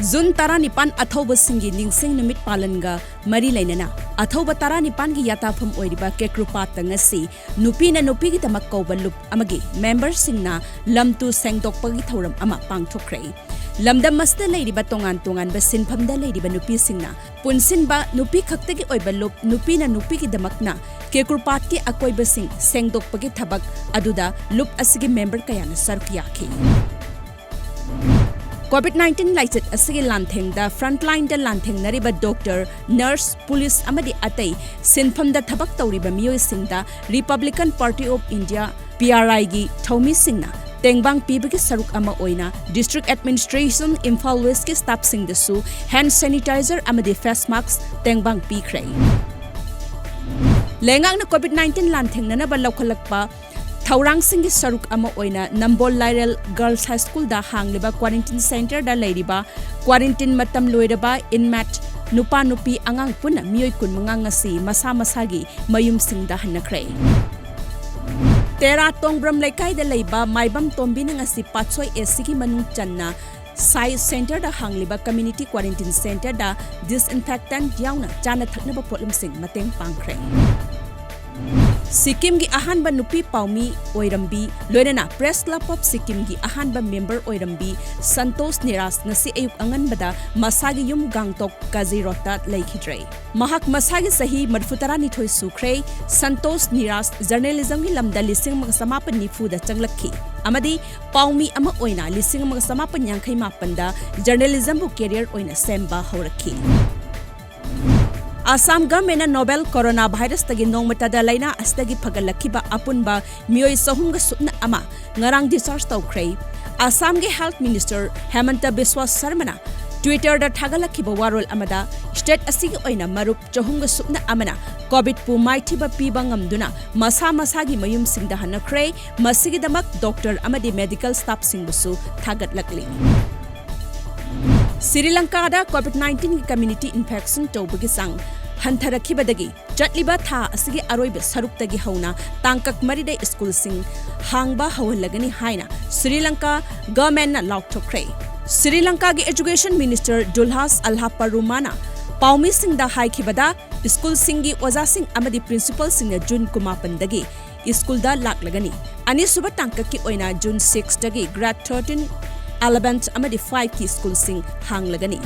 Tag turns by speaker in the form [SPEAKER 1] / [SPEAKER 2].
[SPEAKER 1] June Taranipan Athoba Singi Ningsing Numit Palanga Mari Lainana Athoba Taranipan gi Yatafam Oiriba Kekrupata ngasi Nupina Nupigi Tamakauba Lup Amagi Member Singna Lamtu Sengtok Pagi Thoram Ama Pangthokre Lamda Master Lady Batongan Tongan Basin Pamda Lady Banupi Singna Punsin ba Nupi Kaktagi Oiba Lup Nupina Nupigi Damakna Kekrupatki Akoi Basing Sengtok Pagi Tabak Aduda Lup Asigi Member Kayana Sarkiaki COVID-19 lighted asigi lantheng da frontline da lantheng nariba doctor, nurse, police amadi atay sinpham da thabak tawriba miyoi singda Republican Party of India PRI gi Thomi Singna tengbang pibagi saruk ama oina District Administration Imphal West ki staff sing da su hand sanitizer amadi face mask tengbang pikre lengang na COVID-19 lantheng na ba lawkhalakpa Taurang Singi Saruk Ama Oina Nambol Lairel Girls High School da hangliba quarantine center da leiriba quarantine matam loiraba inmat nupa nupi angang puna miyoi kun mga ngasi masa masagi mayum sing da hanakre Tera Tongbram Laikai da leiba maibam tombi na ngasi patsoy esigi manung channa Science Center da hangliba community quarantine center da disinfectant yauna chana thaknaba potlam sing mateng pangkre Sikkim gi ahanba nupi paumi oirambi loinana Press Club of Sikkim gi ahanba member oirambi Santos Niras ngasi ayuk anganbada masagi yum gangtok Kazirota laikhidre mahak masagi sahi madfutara ni thoi sukre Santos Niras journalism gi lamda lising magsamapan nifu da changlakhi amadi paumi ama oina lising magsamapan yangkhai mapanda journalism bu career oina semba haurakhi Assam government Nobel coronavirus tagi nongmatada laina astagi phagalakhiba apunba miyoi sahumga supna ama ngarang discharge tawkre Assam ge health minister Hemanta Biswa Sarmana Twitter da thagalakhiba warol amada state asigi oina marup chahumga supna amana covid pu maithiba piba ngamduna masa masagi mayum singda hanakre masigi damak doctor amadi medical staff singbusu thagatlakli Sri Lanka da COVID-19 community infection tawbagi sang hantharakhibadagi chatliba tha asigi aroiba saruktagi hauna tangkak marida school sing hangba hawalagani haina Sri Lanka government na laukthokre Sri Lanka gi education minister Dulhas Alhaparumana paumi sing da haikhibada school singi oja sing amadi principal sing na June kumapandagi school da laklagani ani suba tangkak ki oina June 6 dagi grade 13 11th amadi 5 ki school sing hanglagani